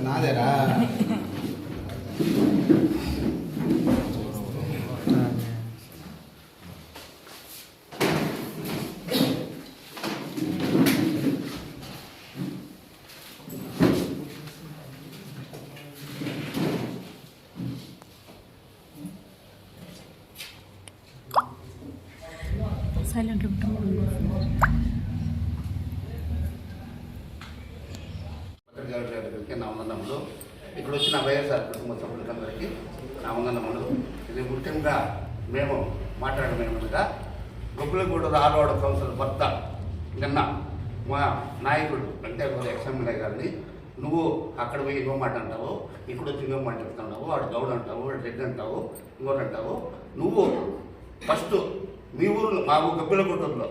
నాదేరా silent నా వందనములు. ఇక్కడ వచ్చిన వైఎస్ఆర్ కుటుంబ సభ్యులందరికీ నా వందనములు. ఇది ముఖ్యంగా మేము మాట్లాడమేమనగా గొప్పలగూడ ఆడవాడ కౌన్సిల్ భర్త నిన్న మా నాయకుడు వెంకటేశ్వర ఎక్స్ఎమ్మెల్యే గారిని నువ్వు అక్కడ పోయి ఇంకో మాట అంటావు, ఇక్కడ వచ్చి ఇంకో మాట చెప్తున్నావు, వాడు గౌడ్ అంటావు, వాడు రెడ్డి అంటావు, ఇంకోటి అంటావు. నువ్వు ఫస్ట్ మీ ఊరు మా ఊరు గొప్పలగూడలో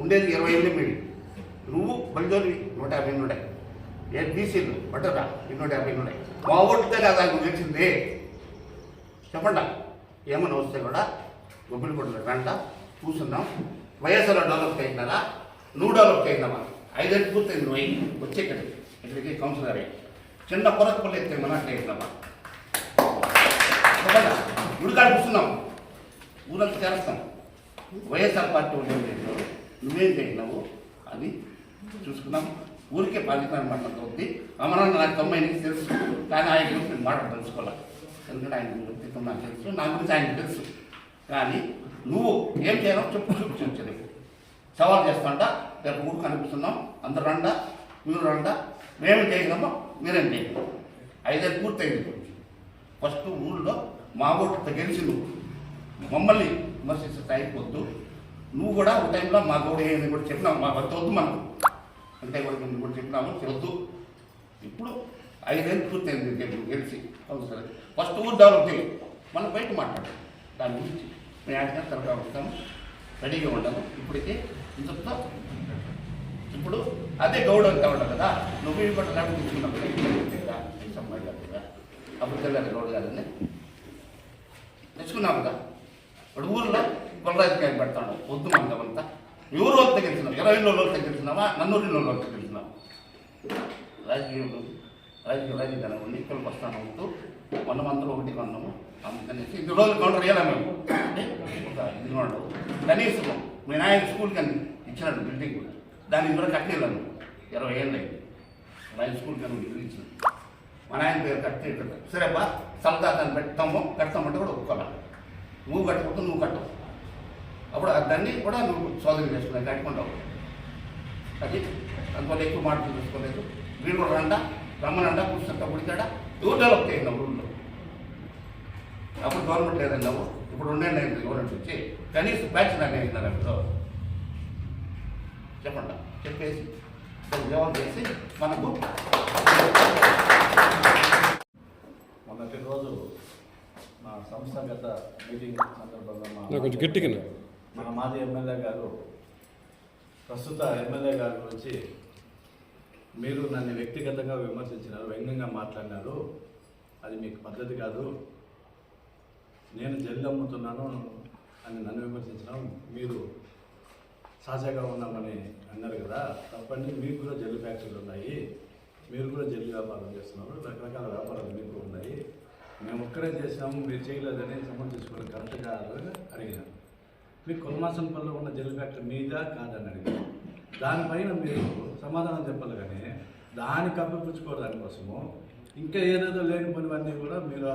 ఉండేది 28 నువ్వు బలిదోని 150 ఉన్నాయి. బీసీలు పట్టరా 250 ఉన్నాయి. మా ఓటుతే కదా నువ్వు గెలిచింది. చెప్పండి ఏమన్నా వస్తే కూడా గొప్పలగూడలో రంట కూర్చున్నాం. వైఎస్ఆర్ డెవలప్ అయినారా, నువ్వు డెవలప్ అయినావా? 5 ఏళ్ళు పూర్తయింది నువ్వు వచ్చే ఇక్కడికి కౌన్సిలర్ అయ్యి చిన్న పొరకపల్లి ఎత్తే మన అట్లా అయినావా? చెప్పండి గుడికాడ కూర్చున్నాం, ఊరంతా చేస్తాం. వైఎస్ఆర్ పార్టీ ఉండేది నువ్వేం చేసినావు అని చూసుకున్నాం. ఊరికే బాధ్యత మాట్లాడుతుంది. అమరాన్ని నాకు 90 తెలుసు, కానీ ఆయన గురించి నేను మాట తెలుసుకోవాలి. ఎందుకంటే ఆయన వ్యక్తిత్వం నాకు తెలుసు, నా గురించి ఆయనకు తెలుసు. కానీ నువ్వు ఏం చేయాలో చూపించలేదు. సవాల్ చేస్తాంట రేపు ఊరు కనిపిస్తున్నాం, అందరు రండ, మీరు రండ, మేమేం చేయగలమో మీరేం చేయగలము. 5 ఏళ్ళు పూర్తయింది. ఫస్ట్ ఊళ్ళో మా ఓటుతో గెలిచి నువ్వు మమ్మల్ని విమర్శిస్తే అయిపోద్దు. నువ్వు కూడా ఒక టైంలో మా గౌడ ఏమి కూడా చెప్పినావు, మా భర్త వద్దు మనకు అంటే కూడా చెప్పినాము వద్దు. ఇప్పుడు 5 ఏళ్ళు పూర్తయింది గెలిచి కౌన్సిలర్. ఫస్ట్ ఊరు డెవలప్ చేయి, మనం బయట మాట్లాడాలి దాని గురించి. మేము యాడిగా త్వరగా ఉంటాము, రెడీగా ఉంటాము. ఇప్పటికే ఇంతతో ఇప్పుడు అదే గౌడ అంతా ఉంటావు కదా, నువ్వు కూడా లాంటి తీసుకున్నావు సమ్మాయి కదా, అప్పుడు తెల్లారి గౌడ కాదని తెచ్చుకున్నావు కదా. ఇప్పుడు ఊళ్ళో కొలరాజకీయాలు పెడతాడు వద్దు మనకంతా. ఎవరు వాళ్ళతో గెలిచినావు? 20 రోజులతో గెలిచినావా, నన్నూరి రోజులతో గెలిచినావు? రాజకీయాలు ఉండి ఇక్కడికి వస్తాను ఉంటూ మనమందరూ ఒకటి కొన్నాము. అందుకనేసి 2 రోజులు కౌంటర్ వేయాలా మేము ఒక ఇది ఉండవు. కనీసం మీ నాయన స్కూల్కి అని ఇచ్చినాడు బిల్డింగ్, దానికి కూడా కట్టేయాలను 20 ఏళ్ళు అయింది. నాయన స్కూల్కి అని ఇల్లు ఇచ్చిన మా నాయన పేరు కట్టి సరే బా సలదాన్ని కడతామంటే కూడా ఒప్పుకోవాలి. నువ్వు కట్టకపోతే నువ్వు కట్టవు. అప్పుడు దాన్ని కూడా నువ్వు సోదరి చేసుకున్నావు, కట్టుకుంటావు. అది అందువల్ల ఎక్కువ మాటలు చూసుకోలేదు. వీళ్ళు కూడా రండ రమ్మనండ కూర్చుంటా ఉడికాడ ఎవరు డెవలప్ చేయండి ఊళ్ళో. అప్పుడు గవర్నమెంట్ లేదన్నావు, ఇప్పుడు 2 ఏళ్ళు అయింది గవర్నమెంట్ వచ్చి. కనీసం ప్యాక్షన్ అని అయినారు అప్పుడు చెప్పండి. చెప్పేసి జవాబు చేసి మనకు మొన్నటి రోజు మా సంస్థాగత మీటింగ్ సందర్భంగా మన మాజీ ఎమ్మెల్యే గారు ప్రస్తుత ఎమ్మెల్యే గారి గురించి మీరు నన్ను వ్యక్తిగతంగా విమర్శించినారు, వ్యంగ్యంగా మాట్లాడినారు. అది మీకు పద్ధతి కాదు. నేను జల్లి అమ్ముతున్నాను అని నన్ను విమర్శించినాం. మీరు సాజాగా ఉన్నామని అన్నారు కదా, తప్పండి. మీకు కూడా జల్లి ఫ్యాక్టరీలు ఉన్నాయి, మీరు కూడా జల్లి వ్యాపారం చేస్తున్నారు, రకరకాల వ్యాపారాలు మీకు ఉన్నాయి. మేము ఒక్కడే చేసినాము, మీరు చేయలేదని సమర్థించుకోవడం కరెక్ట్ కాదని అడిగినాను. మీకు కొలమాసంపల్లిలో ఉన్న జెల్ ఫ్యాక్టరీ మీదా కాదని అడిగాను. దానిపైన మీరు సమాధానం చెప్పాలి. కానీ దాన్ని కప్పిపుచ్చుకోవడానికి కోసము ఇంకా ఏదేదో లేని పనివన్నీ కూడా మీరు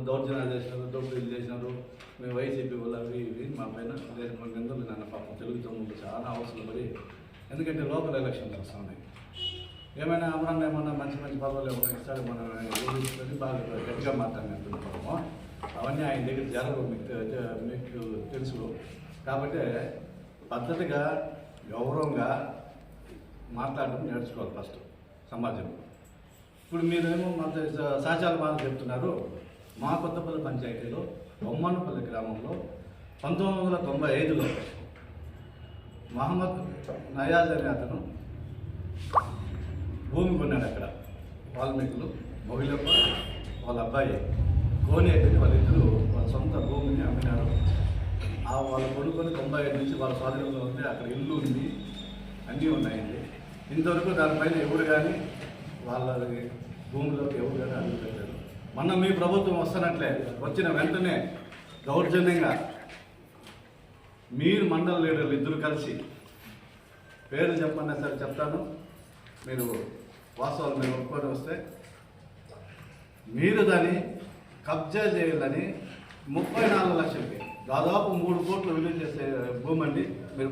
దౌర్జన్యాలు చేసినారు, దోపిడీలు చేసినారు, మేము వైసీపీ వాళ్ళు అవి ఇవి మా పైన లేని కొన్ని ఎందుకు నన్ను పాపం తెలుగుతో ముందు చాలా అవసరం పడి, ఎందుకంటే లోకల్ ఎలక్షన్స్ వస్తున్నాయి. ఏమైనా అమరాన్ని ఏమన్నా మంచి పదవులు ఏమైనా ఇస్తాడు మనం ఊహించుకొని బాగా గట్టిగా మాట్లాడుతున్నాము. అవన్నీ ఆయన దగ్గర జరగవు, మీకు తెలుసు. కాబట్టి పద్ధతిగా గౌరవంగా మాట్లాడడం నేర్చుకోవాలి ఫస్ట్ సమాజంలో. ఇప్పుడు మీరేమో మాకు సాచాల బాధ చెప్తున్నారు. మా కొత్తపల్లి పంచాయతీలో బొమ్మనపల్లి గ్రామంలో 1995లో మహమ్మద్ నయాజ్ అనే అతను భూమి కొన్నాడు. అక్కడ వాల్మీకులు మొగిలప్ప వాళ్ళ అబ్బాయి కోనేటిని వాళ్ళిద్దరూ వాళ్ళ సొంత భూమిని అమ్మినారు. వాళ్ళు కొనుక్కొని 95 నుంచి వాళ్ళ స్వాధీనంలో ఉంటే అక్కడ ఇల్లు ఉంది, అన్నీ ఉన్నాయండి. ఇంతవరకు దానిపైన ఎవరు కానీ వాళ్ళ భూమిలోకి ఎవరు కానీ అడుగు పెట్టారు. మొన్న మీ ప్రభుత్వం వస్తున్నట్లే వచ్చిన వెంటనే దౌర్జన్యంగా మీరు మండల లీడర్లు ఇద్దరు కలిసి పేరు చెప్పన్నా సరే చెప్తాను, మీరు వాస్తవాలు మీరు ఒప్పుకొని వస్తే మీరు దాన్ని కబ్జా చేయాలని 34 లక్షలకి దాదాపు 3 కోట్లు విలువ చేసే భూమి అండి. మీరు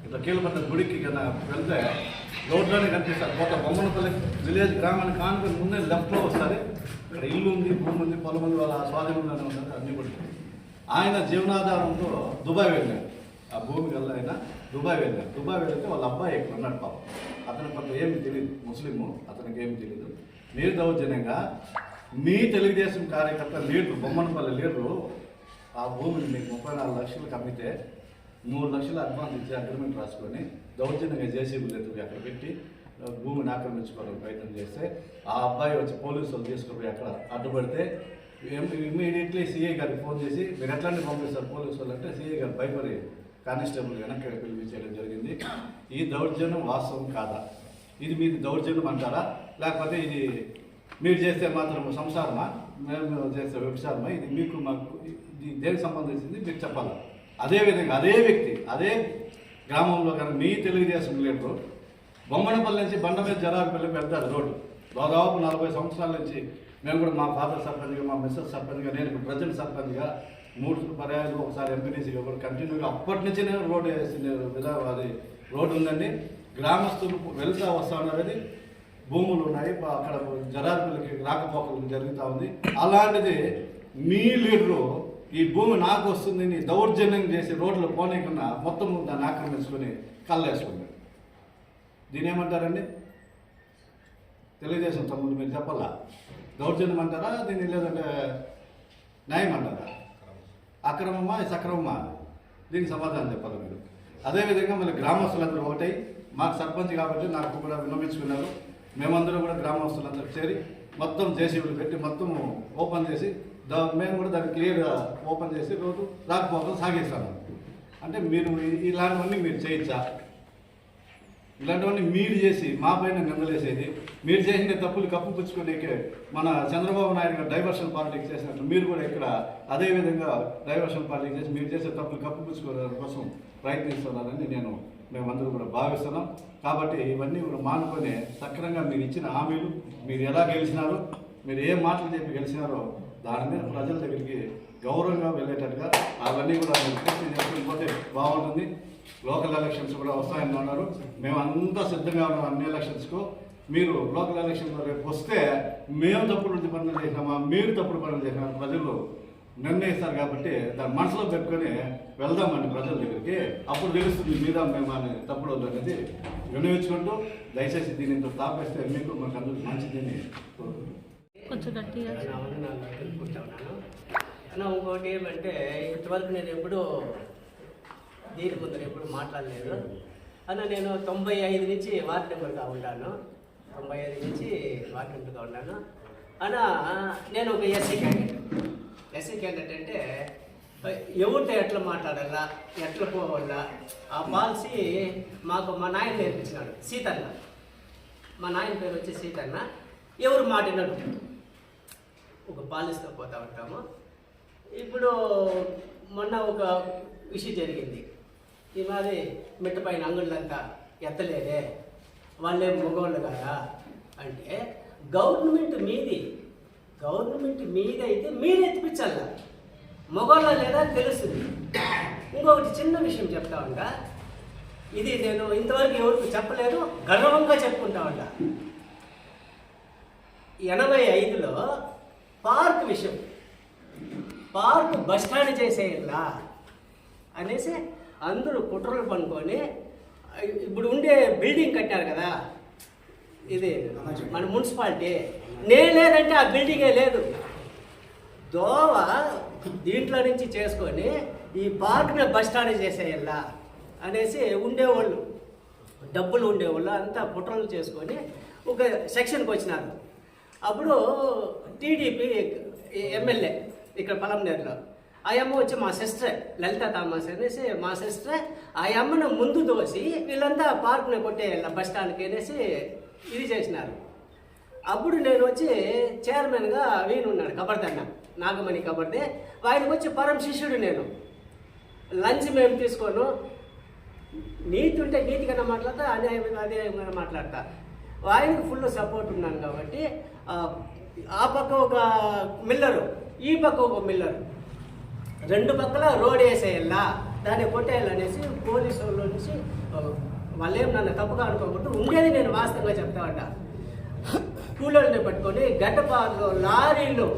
ఇట్లా కీలపట్ల గుడికి కన్నా వెళ్తే రోడ్లోనే కనిపిస్తారు. కొత్త బొమ్మనపల్లి విలేజ్ గ్రామానికి కానుకొని ముందే లెఫ్ట్లో వస్తారు. ఇక్కడ ఇల్లు ఉంది, భూమి ఉంది, పొలం ఉంది, వాళ్ళ స్వాధీనంలోనే ఉంటుంది అన్ని కూడా. ఆయన జీవనాధారంతో దుబాయ్ వెళ్ళారు. ఆ భూమి వల్ల ఆయన దుబాయ్ వెళ్ళారు. దుబాయ్ వెళ్తే వాళ్ళ అబ్బాయి ఇక్కడ ఉన్నాడు పాపం. అతనికి కొంత ఏమి తెలియదు, ముస్లిము, అతనికి ఏమి తెలియదు. మీరు దౌర్జన్యంగా మీ తెలుగుదేశం కార్యకర్త లీడరు, బొమ్మనపల్లి లీడరు ఆ భూమిని మీకు 34 లక్షలకు అమ్మితే 3 లక్షలు అడ్వాన్స్ ఇచ్చి అగ్రిమెంట్ రాసుకొని దౌర్జన్యంగా జేసీబీలు ఎత్తుకు అక్కడ పెట్టి భూమిని ఆక్రమించుకోవడానికి ప్రయత్నం చేస్తే ఆ అబ్బాయి వచ్చి పోలీసులు తీసుకుపోయి అక్కడ అడ్డుపడితే ఇమీడియట్లీ సిఐ గారికి ఫోన్ చేసి మీరు ఎట్లాంటి పంపిస్తారు పోలీసు వాళ్ళు అంటే సిఐ గారు భయపడి కానిస్టేబుల్ వెనక్కి పిలిపించడం జరిగింది. ఈ దౌర్జన్యం వాస్తవం కాదా? ఇది మీది దౌర్జన్యం అంటారా, లేకపోతే ఇది మీరు చేస్తే మాత్రం సంసారమా, మేము చేస్తే వ్యభిచారమా? ఇది మీకు మాకు ఇది దేనికి సంబంధించింది మీరు చెప్పాలి. అదేవిధంగా అదే వ్యక్తి అదే గ్రామంలో కానీ మీ తెలుగుదేశం లీడరు బొమ్మనపల్లి నుంచి బండ మీద జరాలపల్లికి వెళ్తారు రోడ్డు. దాదాపు 40 సంవత్సరాల నుంచి మేము కూడా మా ఫాదర్ సర్పంచ్గా, మా మిస్సెస్ సర్పంచ్గా, నేను ఇప్పుడు ప్రజెంట్ సర్పంచ్గా 3 పర్యాలు ఒకసారి ఎంపీటీసీగా కూడా కంటిన్యూగా అప్పటి నుంచే నేను రోడ్డు వేసిన విధానం అది రోడ్డు ఉందండి. గ్రామస్తులు వెళ్తా వస్తూ ఉన్నది, భూములు ఉన్నాయి, అక్కడ జరాలపల్లికి రాకపోకలు జరుగుతూ ఉంది. అలాంటిది మీ లీడరు ఈ భూమి నాకు వస్తుంది నీ దౌర్జన్యం చేసి రోడ్లు పోనీకన్నా మొత్తం దాన్ని ఆక్రమించుకొని కళ్ళేసుకుంది. దీని ఏమంటారండి? తెలుగుదేశం తమ్ముడు మీరు చెప్పాలా, దౌర్జన్యం అంటారా దీన్ని, లేదంటే న్యాయం అంటారా? అక్రమమా సక్రమమా? దీనికి సమాధానం చెప్పాలి మీరు. అదేవిధంగా మళ్ళీ గ్రామస్తులందరూ ఒకటై మాకు సర్పంచ్ కాబట్టి నాకు కూడా విన్నవించుకున్నారు. మేమందరూ కూడా గ్రామస్తులందరూ చేరి మొత్తం జేసీబీలు పెట్టి మొత్తం ఓపెన్ చేసి మేము కూడా దాన్ని క్లియర్గా ఓపెన్ చేసి రోజు రాకపోకలు సాగిస్తాము. అంటే మీరు ఇలాంటివన్నీ మీరు చేయొచ్చా? ఇలాంటివన్నీ మీరు చేసి మా పైన నిందలేసేది, మీరు చేసిన తప్పులు కప్పుపుచ్చుకునేకే మన చంద్రబాబు నాయుడు గారు డైవర్షన్ పాలిటిక్స్ చేసినట్టు మీరు కూడా ఇక్కడ అదేవిధంగా డైవర్షన్ పాలిటిక్స్ చేసి మీరు చేసే తప్పులు కప్పుపుచ్చుకోవడం కోసం ప్రయత్నిస్తున్నారని మేమందరూ కూడా భావిస్తున్నాం. కాబట్టి ఇవన్నీ కూడా మానుకొని సక్రంగా మీరు ఇచ్చిన హామీలు, మీరు ఎలా గెలిచినారో, మీరు ఏ మాటలు చెప్పి గెలిచినారో దాని మీద ప్రజల దగ్గరికి గౌరవంగా వెళ్ళేటట్టుగా అవన్నీ కూడా మీరు పూర్తి చేసుకుని బాగుంటుంది. లోకల్ ఎలక్షన్స్ కూడా వస్తాయని అన్నారు. మేము అంతా సిద్ధంగా ఉన్నాం అన్ని ఎలక్షన్స్కు. మీరు లోకల్ ఎలక్షన్లో రేపు వస్తే మేము తప్పుడు పనులు చేసినామా, మీరు తప్పుడు పనులు చేసినా ప్రజలు నిర్ణయిస్తారు. కాబట్టి దాన్ని మనసులో పెట్టుకొని వెళ్దామండి ప్రజల దగ్గరికి. అప్పుడు తెలుస్తుంది మీద మేము అని తప్పుడు అనేది వినియోగించుకుంటూ దయచేసి దీన్ని ఇంత తాపేస్తే మీకు మాకు అందరికి మంచిదని కొంచెం గట్టిగా తెలుపుకుంటున్నాను. ఇంకోటి ఏమంటే ఇంతవరకు నేను ఎప్పుడూ దీని ముందర ఎప్పుడు మాట్లాడలేదు అన్న. నేను 95 నుంచి వార్డు మెంబర్గా ఉంటాను. 95 నుంచి వార్డు మెంబర్గా ఉన్నాను అన్న. నేను ఒక ఎస్సీ క్యాండిడేట్ అంటే ఎవరితో ఎట్లా మాట్లాడాలా, ఎట్లా పోవాలా, ఆ పాలసీ మాకు మా నాయన నేర్పించినాడు. సీతన్న, మా నాయన పేరు వచ్చి సీతన్న. ఎవరు మాట్లాడినాడు ఒక పాలసీతో పోతూ ఉంటాము. ఇప్పుడు మొన్న ఒక విషయం జరిగింది. ఈ మాది మిట్టపైన అంగుళ్ళంతా ఎత్తలేదే, వాళ్ళే మగవాళ్ళు కదా అంటే గవర్నమెంట్ మీది అయితే మీరు ఎత్తిపించాల, మగవాళ్ళ లేదా తెలుస్తుంది. ఇంకొకటి చిన్న విషయం చెప్తా ఉంటా, ఇది నేను ఇంతవరకు ఎవరికి చెప్పలేదు, గర్వంగా చెప్పుకుంటా ఉంటా. 85లో పార్క్ విషయం, పార్క్ బస్టాండ్ చేసేయాలా అనేసి అందరూ కుట్రలు పనుకొని ఇప్పుడు ఉండే బిల్డింగ్ కట్టారు కదా, ఇది మన మున్సిపాలిటీ లేదంటే ఆ బిల్డింగే లేదు. దోవ దీంట్లో నుంచి చేసుకొని ఈ పార్క్ని బస్టాండ్ చేసేయాలా అనేసి ఉండేవాళ్ళు, డబ్బులు ఉండేవాళ్ళు అంతా కుట్రలు చేసుకొని ఒక సెక్షన్కి వచ్చినారు. అప్పుడు టీడీపీ ఎమ్మెల్యే ఇక్కడ పలంనేరులో ఆ అమ్మ వచ్చి మా సిస్టర్ లలిత థామస్ అనేసి మా సిస్టర్ ఆ అమ్మను ముందు దోసి వీళ్ళంతా పార్క్ని కొట్టేయాల బస్ స్టాండ్కి అనేసి ఇది చేసినారు. అప్పుడు నేను వచ్చి చైర్మన్గా వీనున్నాడు కబర్దన్న నాగమణి కబర్దే, ఆయనకు వచ్చి పరం శిష్యుడు నేను. లంచ్ మేము తీసుకోను, నీతి ఉంటే నీతిగానే మాట్లాడతా, అన్యాయంగా అన్యాయంగా మాట్లాడతా. ఆయనకు ఫుల్ సపోర్ట్ ఉన్నాను కాబట్టి ఆ పక్క ఒక మిల్లరు, ఈ పక్క ఒక మిల్లరు, రెండు పక్కల రోడ్ వేసేయాలా, దాన్ని కొట్టేయాలనేసి పోలీసు వాళ్ళ నుంచి వాళ్ళేం నన్ను తప్పుగా అనుకోకుండా ఉండేది నేను వాస్తవంగా చెప్తా ఉంటా. కూలోళ్ళని పట్టుకొని గడ్డపాదులో లారీలు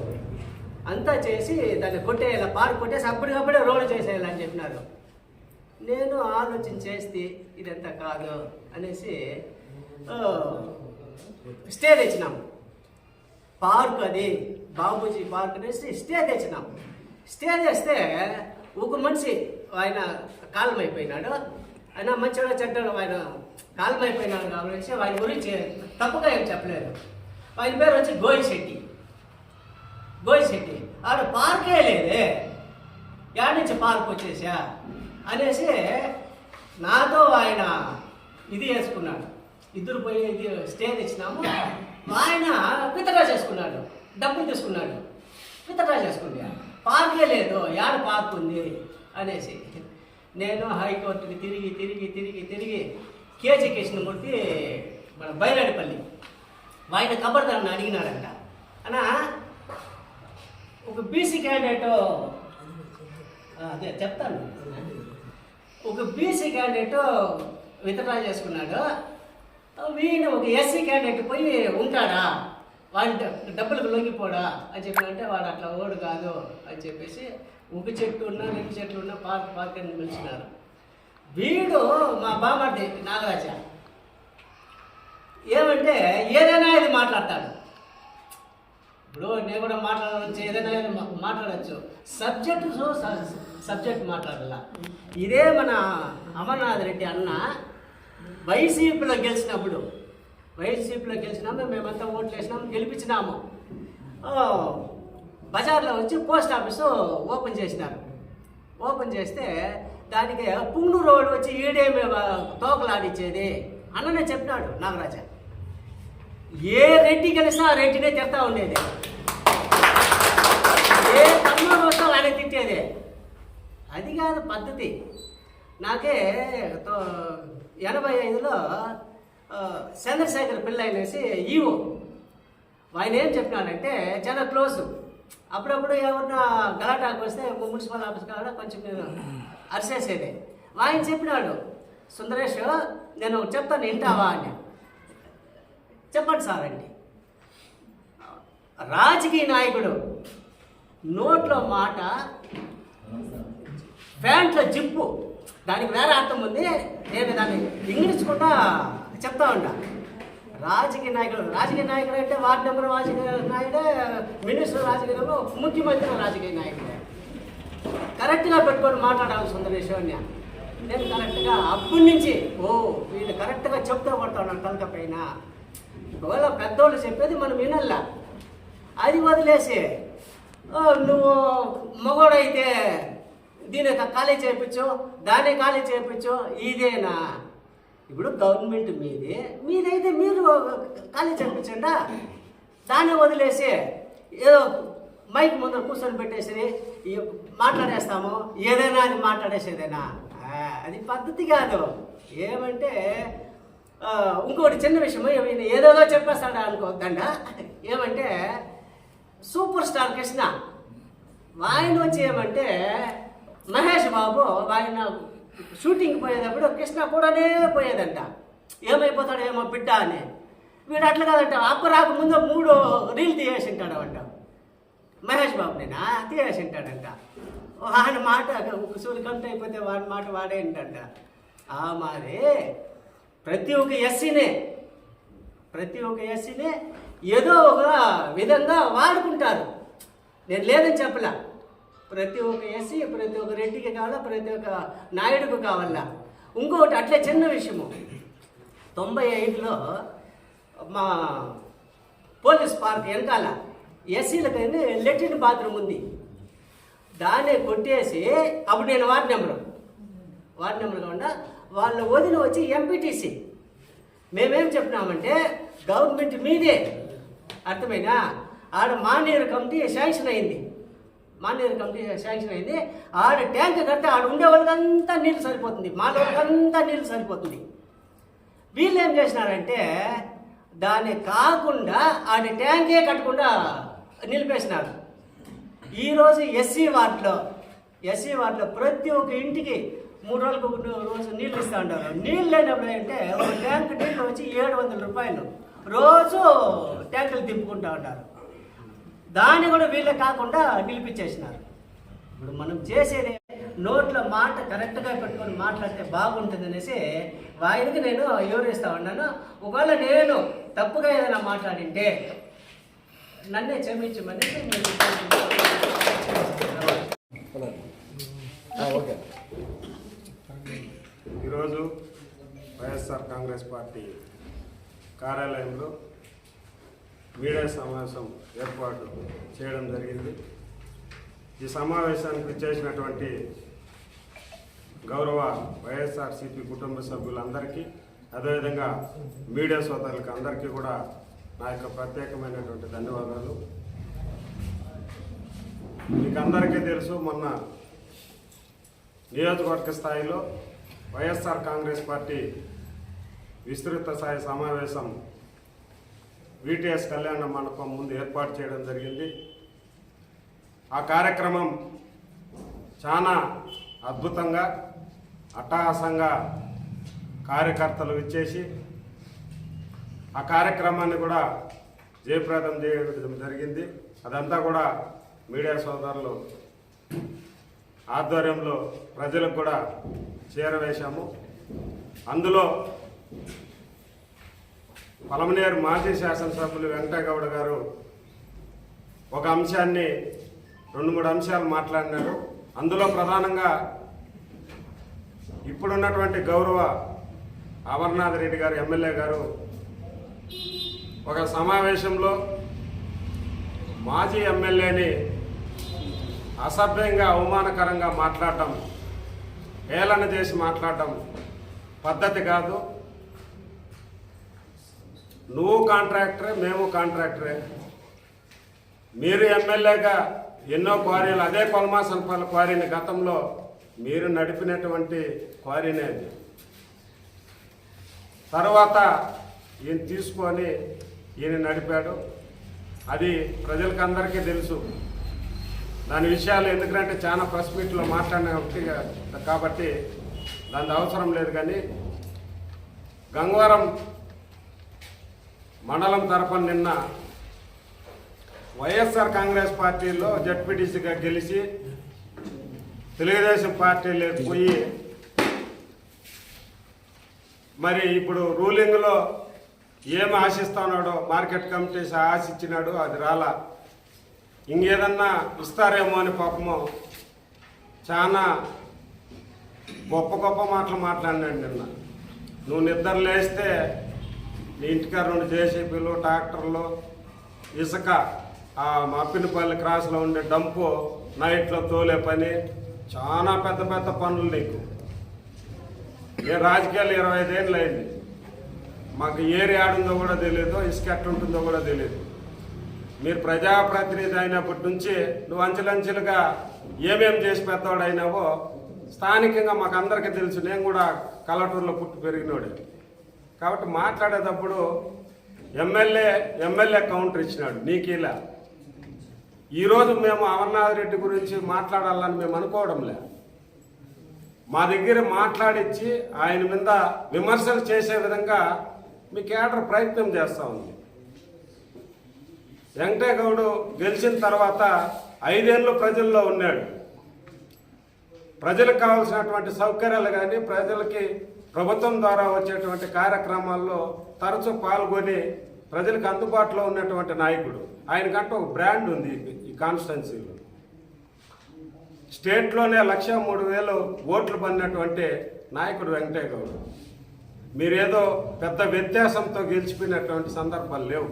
అంతా చేసి దాన్ని కొట్టేయాల, పార్క్ కొట్టేసి అప్పటికప్పుడే రోడ్డు చేసేయాలని చెప్పినారు. నేను ఆలోచన చేస్తే ఇదంతా కాదు అనేసి స్టే తెచ్చినాం. పార్క్ అది బాబూజీ పార్క్ అనేసి స్టే తెచ్చినాం. స్టే చేస్తే ఒక మనిషి ఆయన కాలమైపోయినాడు, ఆయన మంచిగా చెడ్డాడు, ఆయన కాలమైపోయినాడు కాబట్టి ఆయన గురించి తప్పుగా ఏం చెప్పలేదు. ఆయన పేరు వచ్చి గోయిశెట్టి. ఆడ పార్కే లేదే, యాడ్ నుంచి పార్క్ వచ్చేసా అనేసి నాతో ఆయన ఇది వేసుకున్నాడు. ఇద్దరు పోయి ఇది స్టే తెచ్చినాము. ఆయన విత్డ్రా చేసుకున్నాడు, డబ్బులు తీసుకున్నాడు, విత్డ్రా చేసుకుంటా. పార్కే లేదు, యాడ పార్క్ ఉంది అనేసి నేను హైకోర్టుకి తిరిగి కేజీ కృష్ణమూర్తి మన బైరాడిపల్లి ఆయన కబర్దాన్ని అడిగినాడంట, అన్నా ఒక బీసీ క్యాండిడేట్, అదే చెప్తాను, ఒక బీసీ క్యాండిడేట్ విత్డ్రా చేసుకున్నాడు, వీణ ఒక ఎస్సీ క్యాండిడేట్ పోయి ఉంటాడా, వాడి డబ్బులకు లొంగిపోడా అని చెప్పినంటే వాడు అట్లా ఓడు కాదు అని చెప్పేసి ఒక చెట్టు ఉన్నా రెండు చెట్లు ఉన్నా పార్క్ అని పిలిచినారు. వీడు మా బామ్మర్ది నాగరాజ ఏమంటే ఏదైనా ఇది మాట్లాడతాడు. ఇప్పుడు నేను కూడా మాట్లాడవచ్చు, ఏదైనా మాట్లాడచ్చు, సబ్జెక్ట్ మాట్లాడాల. ఇదే మన అమర్నాథ్ రెడ్డి అన్న వైసీపీలో గెలిచినాము, మేమంతా ఓట్లు వేసినాము, గెలిపించినాము. బజార్లో వచ్చి పోస్ట్ ఆఫీసు ఓపెన్ చేసినారు. ఓపెన్ చేస్తే దానికి పుంగూరు రోడ్ వచ్చి ఈడేమి తోకలాడిచ్చేది అన్ననే చెప్పినాడు నాగరాజ. ఏ రెడ్డి గెలిస్తే ఆ రెడ్డినే తిడతా ఉండేది, ఏ తమ్ముడు వస్తే ఆయన తిట్టేది. అది కాదు పద్ధతి. నాకే 85లో చంద్రశేఖర్ పిల్ల అనేసి ఈవో, ఆయన ఏం చెప్పినాడంటే చాలా క్లోజ్. అప్పుడప్పుడు ఎవరన్నా గలాటాకు వస్తే మున్సిపల్ ఆఫీస్ కాడ కొంచెం నేను అరిసేసేది. ఆయన చెప్పినాడు, సుందరేష్ నేను చెప్తాను వింటావా అని. చెప్పండి సార్ అండి. రాజకీయ నాయకుడు నోట్లో మాట, ప్యాంట్లో జిప్పు, దానికి వేరే అర్థం ఉంది, నేను దాన్ని ఇంగ్లీష్ కూడా చెప్తా ఉంటా. రాజకీయ నాయకుడు అంటే వార్డు మెంబర్ రాజకీయ నాయకుడే, మినిస్టర్ రాజకీయ నాయకుడు, ముఖ్యమంత్రి రాజకీయ నాయకుడే. కరెక్ట్గా పెట్టుకొని మాట్లాడాలి సుందరేశ్వర్ని. నేను కరెక్ట్గా అప్పటి నుంచి వీళ్ళు కరెక్ట్గా చెప్తూ పడతాను తలక పైన. ఒకవేళ పెద్దోళ్ళు చెప్పేది మనం వినల్లా, అది వదిలేసి నువ్వు మగోడైతే దీని ఖాళీ చేయించు, దాన్ని ఖాళీ చేయించు, ఇదేనా? ఇప్పుడు గవర్నమెంట్ మీదైతే మీరు ఖాళీ చేయించండి, దాన్ని వదిలేసి ఏదో మైక్ ముందర కూర్చొని పెట్టేసి మాట్లాడేస్తాము, ఏదైనా అది మాట్లాడేసేదేనా? అది పద్ధతి కాదు. ఏమంటే ఇంకోటి చిన్న విషయం, ఏదేదో చెప్పేస్తాడా అనుకోవద్దండ. ఏమంటే సూపర్ స్టార్ కృష్ణ ఆయన వచ్చి ఏమంటే మహేష్ బాబు ఆయన షూటింగ్ పోయేటప్పుడు కృష్ణ కూడానే పోయేదంట, ఏమైపోతాడు ఏమో బిడ్డ అని. వీడు అట్లా కాదంట, అప్పరాకు ముందు 3 రీల్ తీసేసింటాడు అంట మహేష్ బాబునేనా, తీసేసింటాడంట. ఆయన మాట సూర్యకంట అయిపోతే వాడి మాట వాడే ఏంటంట. మరి ప్రతి ఒక్క ఎస్సీనే ఏదో ఒక విధంగా వాడుకుంటారు. నేను లేదని చెప్పలా. ప్రతి ఒక్క ఎస్సీ ప్రతి ఒక్క రెడ్డికి కావాలా, ప్రతి ఒక్క నాయుడుకు కావాలా. ఇంకొకటి అట్లే చిన్న విషయము, 95లో మా పోలీస్ పార్క్ వెనకాల ఎస్సీలకైనా లెట్రిన్ బాత్రూమ్ ఉంది. దాన్ని కొట్టేసి అప్పుడు నేను వార్డు నెంబర్ కాకుండా వాళ్ళ వదిన వచ్చి ఎంపీటీసీ. మేమేం చెప్పినామంటే గవర్నమెంట్ మీదే, అర్థమైనా? ఆడ మానేరు కమిటీ శాంక్షన్ అయింది, ఆడ ట్యాంక్ కడితే ఆడ ఉండే వాళ్ళకంతా నీళ్ళు సరిపోతుంది, మాల వాళ్ళకంతా నీళ్ళు సరిపోతుంది. వీళ్ళు ఏం చేసినారంటే దాన్ని కాకుండా ఆడ ట్యాంకే కట్టకుండా నిలిపేసినారు. ఈరోజు ఎస్సీ వార్డులో ప్రతి ఒక్క ఇంటికి 3 రోజులకు ఒక రోజు నీళ్ళు ఇస్తూ ఉంటారు. నీళ్ళు లేనప్పుడు అంటే ఒక ట్యాంక్ నీళ్ళు వచ్చి 700 రూపాయలు రోజు ట్యాంకులు తిప్పుకుంటూ ఉంటారు. దాన్ని కూడా వీళ్ళే కాకుండా నిలిపించేసినారు. ఇప్పుడు మనం చేసేది నోట్లో మాట కరెక్ట్గా పెట్టుకొని మాట్లాడితే బాగుంటుంది అనేసి వారికి నేను వివరిస్తూ ఉన్నాను. ఒకవేళ నేను తప్పుగా ఏదైనా మాట్లాడింటే నన్నే క్షమించమని ఈరోజు వైఎస్ఆర్ కాంగ్రెస్ పార్టీ కార్యాలయంలో మీడియా సమావేశం ఏర్పాటు చేయడం జరిగింది. ఈ సమావేశానికి చేసినటువంటి గౌరవ వైఎస్ఆర్సీపీ కుటుంబ సభ్యులందరికీ, అదేవిధంగా మీడియా సోదరులకు అందరికీ కూడా నా యొక్క ప్రత్యేకమైనటువంటి ధన్యవాదాలు. మీకు అందరికీ తెలుసు, మొన్న నియోజకవర్గ స్థాయిలో వైఎస్ఆర్ కాంగ్రెస్ పార్టీ విస్తృత స్థాయి సమావేశం విటిఎస్ కళ్యాణ మండపం ముందు ఏర్పాటు చేయడం జరిగింది. ఆ కార్యక్రమం చాలా అద్భుతంగా, అట్టహాసంగా కార్యకర్తలు ఇచ్చేసి ఆ కార్యక్రమాన్ని కూడా జయప్రదం చేయడం జరిగింది. అదంతా కూడా మీడియా సోదరులు ఆధ్వర్యంలో ప్రజలకు కూడా చేరవేశాము. అందులో పలమనేరు మాజీ శాసనసభ్యులు వెంకటగౌడ గారు ఒక అంశాన్ని 2-3 అంశాలు మాట్లాడినారు. అందులో ప్రధానంగా ఇప్పుడున్నటువంటి గౌరవ అమర్నాథ్ రెడ్డి గారు ఎమ్మెల్యే గారు ఒక సమావేశంలో మాజీ ఎమ్మెల్యేని అసభ్యంగా అవమానకరంగా మాట్లాడటం, హేళన చేసి మాట్లాడటం పద్ధతి కాదు. నువ్వు కాంట్రాక్టరే, మేము కాంట్రాక్టరే. మీరు ఎమ్మెల్యేగా ఎన్నో క్వారీలు, అదే కొలమాసనపల్లి క్వారీని గతంలో మీరు నడిపినటువంటి క్వారీనే అది. తర్వాత ఈయన తీసుకొని ఈయన నడిపాడు. అది ప్రజలకు అందరికీ తెలుసు. దాని విషయాలు ఎందుకంటే చాలా ప్రెస్ మీట్లో మాట్లాడిన ఒకటి కాబట్టి దాని అవసరం లేదు. కానీ గంగవరం మండలం తరఫున నిన్న వైఎస్ఆర్ కాంగ్రెస్ పార్టీలో జడ్పీటీసీగా గెలిచి తెలుగుదేశం పార్టీలోకి పోయి మరి ఇప్పుడు రూలింగ్లో ఏమి ఆశిస్తున్నాడో, మార్కెట్ కమిటీ ఆశించినాడు, అది రాలా. ఇంకేదన్నా ఇస్తారేమో అని పాపము చాలా గొప్ప గొప్ప మాటలు మాట్లాడినాడు నిన్న. నువ్వు నిద్ర లేస్తే నీ ఇంటికాడ 2 జేసీబీలు, ట్రాక్టర్లు, ఇసుక, ఆ మప్పినపల్లి క్రాస్లో ఉండే డంపు నైట్లో తోలే పని, చాలా పెద్ద పెద్ద పనులు నీకు. ఏ రాజకీయాలు 25 ఏళ్ళు అయింది. మాకు ఏరియా ఆడుందో కూడా తెలియదు, ఇసుక ఎట్లుంటుందో కూడా తెలియదు. మీరు ప్రజాప్రతినిధి అయినప్పటి నుంచి నువ్వు అంచెలంచెలుగా ఏమేం చేసి పెద్దవాడు అయినావో స్థానికంగా మాకు అందరికీ తెలుసు. నేను కూడా కలెక్టర్లో పుట్టి పెరిగినోడే కాబట్టి మాట్లాడేటప్పుడు ఎమ్మెల్యే కౌంటర్ ఇచ్చినాడు నీకు. ఇలా ఈరోజు మేము అమర్నాథ్ రెడ్డి గురించి మాట్లాడాలని మేము అనుకోవడంలే. మా దగ్గర మాట్లాడించి ఆయన మీద విమర్శలు చేసే విధంగా మీ కేడర్ ప్రయత్నం చేస్తూ ఉంది. వెంకటగౌడు గెలిచిన తర్వాత 5 ఏళ్ళు ప్రజల్లో ఉన్నాడు. ప్రజలకు కావాల్సినటువంటి సౌకర్యాలు కానీ, ప్రజలకి ప్రభుత్వం ద్వారా వచ్చేటువంటి కార్యక్రమాల్లో తరచూ పాల్గొని ప్రజలకు అందుబాటులో ఉన్నటువంటి నాయకుడు. ఆయనకంటూ ఒక బ్రాండ్ ఉంది ఈ కాన్స్టిట్యున్సీలో. స్టేట్లోనే 1,03,000 ఓట్లు పడినటువంటి నాయకుడు వెంకటగౌడు. మీరేదో పెద్ద వ్యత్యాసంతో గెలిచిపోయినటువంటి సందర్భాలు లేవు.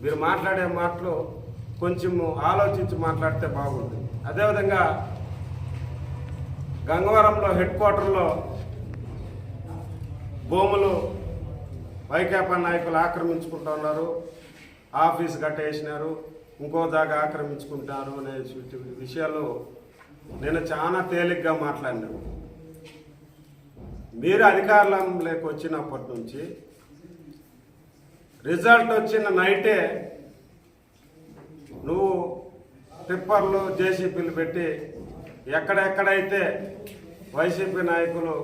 మీరు మాట్లాడే మాటలు కొంచెం ఆలోచించి మాట్లాడితే బాగుంటుంది. అదేవిధంగా గంగవరంలో హెడ్ క్వార్టర్లో భూములు వైకాపా నాయకులు ఆక్రమించుకుంటున్నారు, ఆఫీస్ కట్టేసినారు, ఇంకో జాగా ఆక్రమించుకుంటారు అనే విషయాలు నేను చాలా తేలిగ్గా మాట్లాడినాను. మీరు అధికారంలోకి వచ్చినప్పటి నుంచి రిజల్ట్ వచ్చిన నైటే నువ్వు టిప్పర్లు జేసీపీలు పెట్టి ఎక్కడెక్కడైతే వైసీపీ నాయకులు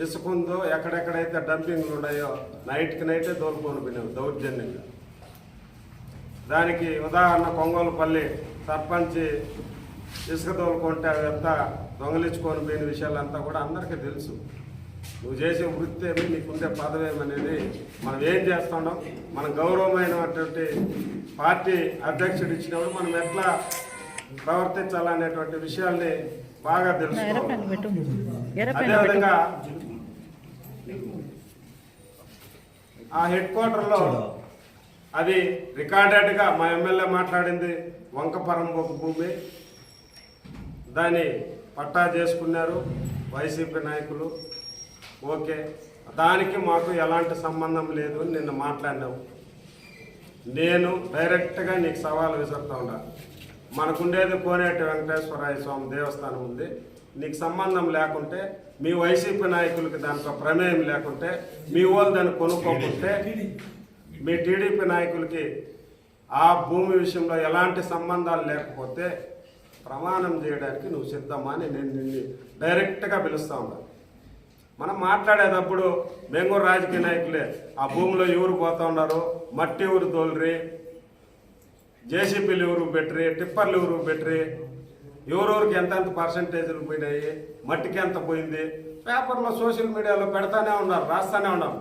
ఇసుకుందో, ఎక్కడెక్కడైతే డంపింగ్లు ఉన్నాయో నైట్కి నైటే దోలుకొని పోయినావు దౌర్జన్యంగా. దానికి ఉదాహరణ కొంగోలుపల్లి సర్పంచి ఇసుక తోలుకుంటే అదంతా దొంగలించుకొని పోయిన విషయాలంతా కూడా అందరికీ తెలుసు. నువ్వు చేసే వృత్తి ఏమి, నీకుండే పదవి ఏమనేది మనం ఏం చేస్తున్నాం, మన గౌరవమైనటువంటి పార్టీ అధ్యక్షుడు ఇచ్చినప్పుడు మనం ఎట్లా ప్రవర్తించాలనేటువంటి విషయాల్ని బాగా తెలుసుకోవాలి. అదేవిధంగా ఆ హెడ్ క్వార్టర్లో అది రికార్డెడ్గా మా ఎమ్మెల్యే మాట్లాడింది వంకపరం ఒక భూమి, దాన్ని పట్టా చేసుకున్నారు వైసీపీ నాయకులు. ఓకే, దానికి మాకు ఎలాంటి సంబంధం లేదు అని నిన్న మాట్లాడినావు. నేను డైరెక్ట్గా నీకు సవాలు విసురుతా ఉన్నా. మనకుండేది కోనేటి వెంకటేశ్వరరాయ స్వామి దేవస్థానం ఉంది. నీకు సంబంధం లేకుంటే, మీ వైసీపీ నాయకులకి దాంట్లో ప్రమేయం లేకుంటే, మీ వాళ్ళు దాన్ని కొనుక్కోకుంటే, మీ టీడీపీ నాయకులకి ఆ భూమి విషయంలో ఎలాంటి సంబంధాలు లేకపోతే ప్రమాణం చేయడానికి నువ్వు సిద్ధమా అని నేను నిన్ను డైరెక్ట్గా పిలుస్తా ఉన్నా. మనం మాట్లాడేటప్పుడు మేము కూడా రాజకీయ నాయకులే, ఆ భూమిలో ఎవరు పోతా ఉన్నారు, మట్టి ఎవరు తోలురి, జేసీపీలు ఎవరు పెట్టరి, టిప్పర్లు ఎవరు పెట్టరి, ఎవరెవరికి ఎంతెంత పర్సంటేజ్లు పోయినాయి, మట్టికి ఎంత పోయింది, పేపర్లో సోషల్ మీడియాలో పెడతానే ఉన్నారు, రాస్తానే ఉన్నారు.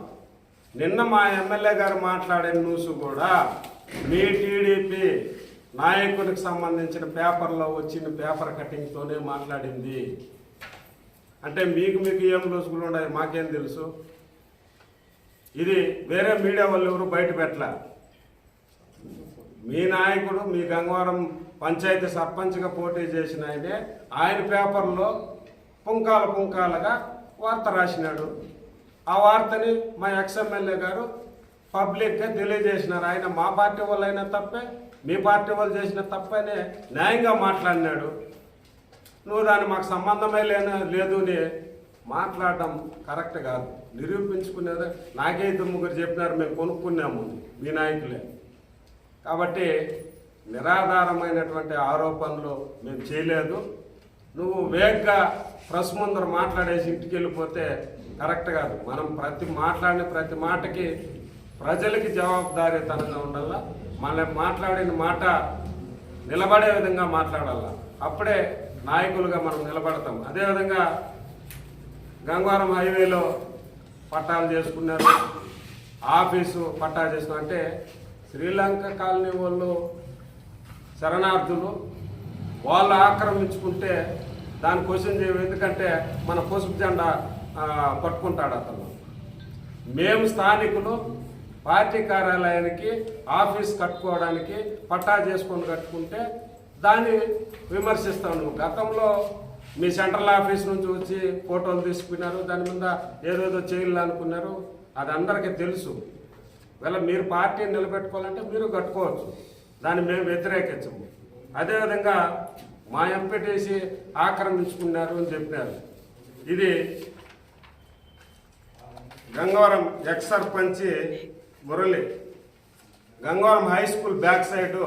నిన్న మా ఎమ్మెల్యే గారు మాట్లాడే న్యూస్ కూడా మీ టీడీపీ నాయకునికి సంబంధించిన పేపర్లో వచ్చిన పేపర్ కటింగ్తోనే మాట్లాడింది. అంటే మీకు ఏం లూసుకులు ఉన్నాయి, మాకేం తెలుసు. ఇది వేరే మీడియా వాళ్ళు ఎవరు బయట పెట్టలే. మీ నాయకుడు మీ గంగవరం పంచాయతీ సర్పంచ్గా పోటీ చేసిన ఆయన పేపర్లో పుంకాలుగా వార్త రాసినాడు. ఆ వార్తని మా ఎక్స్ఎమ్మెల్యే గారు పబ్లిక్గా తెలియజేసినారు. ఆయన మా పార్టీ వాళ్ళు అయినా తప్పే, మీ పార్టీ వాళ్ళు చేసిన తప్పనే న్యాయంగా మాట్లాడినాడు. నువ్వు దాన్ని మాకు సంబంధమే లేదు అని మాట్లాడడం కరెక్ట్ కాదు. నిరూపించుకునేది నాకే 3 చెప్పినారు, మేము కొనుక్కున్నాము మీ నాయకులే. కాబట్టి నిరాధారమైనటువంటి ఆరోపణలు మేము చేయలేదు. నువ్వు వేగ్గా ప్రెస్ ముందర మాట్లాడేసి ఇంటికి వెళ్ళిపోతే కరెక్ట్ కాదు. మనం మాట్లాడిన ప్రతి మాటకి ప్రజలకి జవాబుదారీతనంగా ఉండాలా. మనం మాట్లాడిన మాట నిలబడే విధంగా మాట్లాడాలా. అప్పుడే నాయకులుగా మనం నిలబడతాం. అదేవిధంగా గంగవరం హైవేలో పట్టాలు చేసుకున్నారు, ఆఫీసు పట్టా చేసుకున్నారు. అంటే శ్రీలంక కాలనీ వాళ్ళు శరణార్థులు వాళ్ళు ఆక్రమించుకుంటే దాన్ని క్వశ్చన్ చేయవు. ఎందుకంటే మన పసుపు జెండా పట్టుకుంటాడు అతను. మేము స్థానికులు పార్టీ కార్యాలయానికి ఆఫీస్ కట్టుకోవడానికి పట్టా చేసుకొని కట్టుకుంటే దాన్ని విమర్శిస్తాం. నువ్వు గతంలో మీ సెంట్రల్ ఆఫీస్ నుంచి వచ్చి ఫోటోలు తీసుకున్నారు, దాని మీద ఏదేదో చేయాలనుకున్నారు, అది అందరికీ తెలుసు. వీళ్ళ మీరు పార్టీని నిలబెట్టుకోవాలంటే మీరు కట్టుకోవచ్చు, దాన్ని మేము వ్యతిరేకించము. అదేవిధంగా మా ఎంపీటీసీ ఆక్రమించుకున్నారు అని చెప్పినారు. ఇది Gangavaram X sarpanch Murali Gangavaram high school back side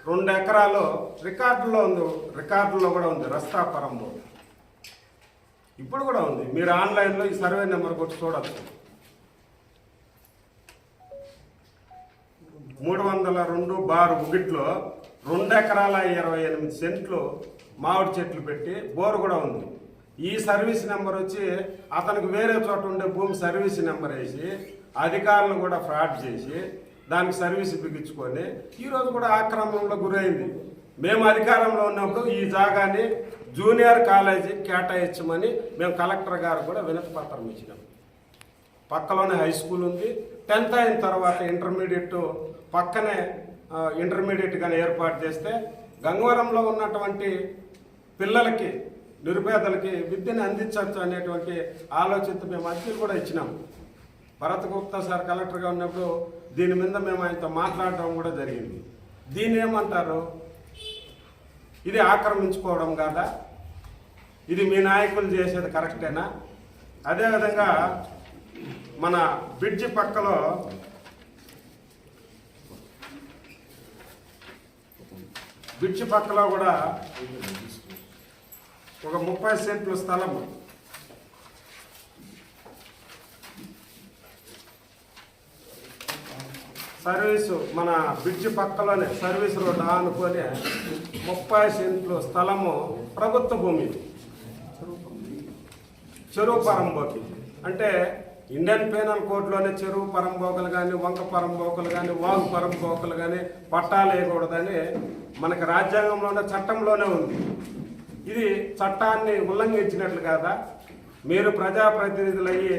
2 ఎకరాలు రికార్డుల్లో కూడా ఉంది రస్తాపురంలో. ఇప్పుడు కూడా ఉంది. మీరు ఆన్లైన్లో ఈ సర్వే నెంబర్ కొట్టి చూడచ్చు. 302/1లో 2 ఎకరాల 28 సెంట్లు మామిడి చెట్లు పెట్టి బోరు కూడా ఉంది. ఈ సర్వీస్ నెంబర్ వచ్చి అతనికి వేరే చోట ఉండే భూమి సర్వీస్ నెంబర్ వేసి అధికారులు కూడా ఫ్రాడ్ చేసి దానికి సర్వీస్ బిగించుకొని ఈరోజు కూడా ఆక్రమణలో గురైంది. మేము అధికారంలో ఉన్నప్పుడు ఈ జాగాని జూనియర్ కాలేజీ కేటాయించమని మేము కలెక్టర్ గారు కూడా వినతి పత్రం ఇచ్చినాం. పక్కలోనే హై స్కూల్ ఉంది. 10th అయిన తర్వాత ఇంటర్మీడియట్ పక్కనే ఇంటర్మీడియట్ కానీ ఏర్పాటు చేస్తే గంగవరంలో ఉన్నటువంటి పిల్లలకి నిరుపేదలకి విద్యను అందించవచ్చు అనేటువంటి ఆలోచనతో మేము అర్జీలు కూడా ఇచ్చినాం. భరత్ గుప్తా సార్ కలెక్టర్గా ఉన్నప్పుడు దీని మీద మేము ఆయనతో మాట్లాడడం కూడా జరిగింది. దీన్ని ఏమంటారు? ఇది ఆక్రమించుకోవడం కాదా? ఇది మీ నాయకులు చేసేది కరెక్టేనా? అదేవిధంగా మన బ్రిడ్జి పక్కలో కూడా ఒక 30 సెంట్లు స్థలం సర్వీసు, మన బ్రిడ్జి పక్కలోనే సర్వీస్ రోడ్ అనుకొని 30 సెంట్లు స్థలము ప్రభుత్వ భూమి, చెరువు పరంబోకి. అంటే ఇండియన్ పీనల్ కోడ్లోనే చెరువు పరంబోకలు కానీ, వంక పరంబోకలు కానీ, వాగు పరంబోకలు కానీ పట్టాలు వేయకూడదని మనకి రాజ్యాంగంలోనే చట్టంలోనే ఉంది. ఇది చట్టాన్ని ఉల్లంఘించినట్లు కాదా? మీరు ప్రజాప్రతినిధులు అయ్యి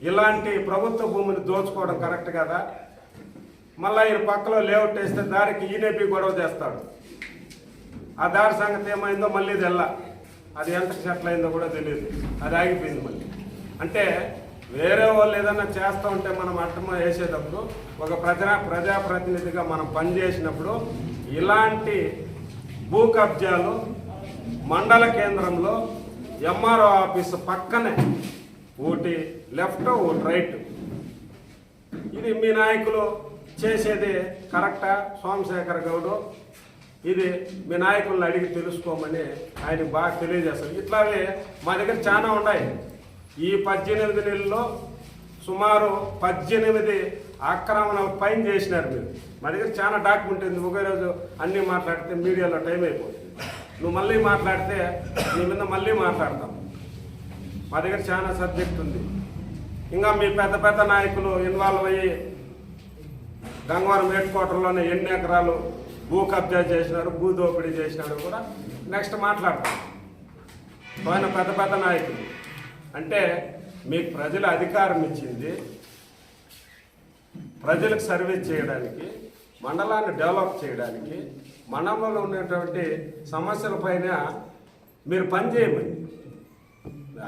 ఇలాంటి ప్రభుత్వ భూమిని దోచుకోవడం కరెక్ట్ కదా? మళ్ళీ ఈయన పక్కలో లేఅవుట్ వేస్తే దారికి ఈయనపి గొడవ చేస్తాడు. ఆ దారి సంగతి ఏమైందో మళ్ళీ తెల్లా, అది ఎంత సెటిల్ అయిందో కూడా తెలియదు, అది ఆగిపోయింది మళ్ళీ. అంటే వేరే వాళ్ళు ఏదన్నా చేస్తూ ఉంటే మనం అడ్డం వేసేటప్పుడు ఒక ప్రజాప్రతినిధిగా మనం పనిచేసినప్పుడు ఇలాంటి భూ కబ్జాలు మండల కేంద్రంలో ఎంఆర్ఓ ఆఫీసు పక్కనే ఒకటి లెఫ్ట్ ఒకటి రైట్, ఇది మీ నాయకులు చేసేది కరెక్టా? సోమశేఖర్ గౌడ్ ఇది మీ నాయకులను అడిగి తెలుసుకోమని ఆయనకు బాగా తెలియజేస్తారు. ఇట్లాగే మా దగ్గర చాలా ఉన్నాయి. ఈ 18 నెలల్లో సుమారు 18 ఆక్రమణల పైన చేసినారు మీరు. మా దగ్గర చాలా డాక్యుమెంట్ ఉంది. ఒకే రోజు అన్నీ మాట్లాడితే మీడియాలో టైం అయిపోతుంది. నువ్వు మళ్ళీ మాట్లాడితే నీ మీద మళ్ళీ మాట్లాడతాం. మా దగ్గర చాలా సబ్జెక్ట్ ఉంది. ఇంకా మీ పెద్ద నాయకులు ఇన్వాల్వ్ అయ్యి గంగవరం హెడ్ క్వార్టర్లోనే ఎన్ని ఎకరాలు భూ కబ్జా చేసినారు, భూ దోపిడీ చేసినారు కూడా నెక్స్ట్ మాట్లాడతాం. ఆయన పెద్ద నాయకులు అంటే మీకు ప్రజలు అధికారం ఇచ్చింది ప్రజలకు సర్వీస్ చేయడానికి, మండలాన్ని డెవలప్ చేయడానికి, మండలంలో ఉన్నటువంటి సమస్యలపైన మీరు పనిచేయమని.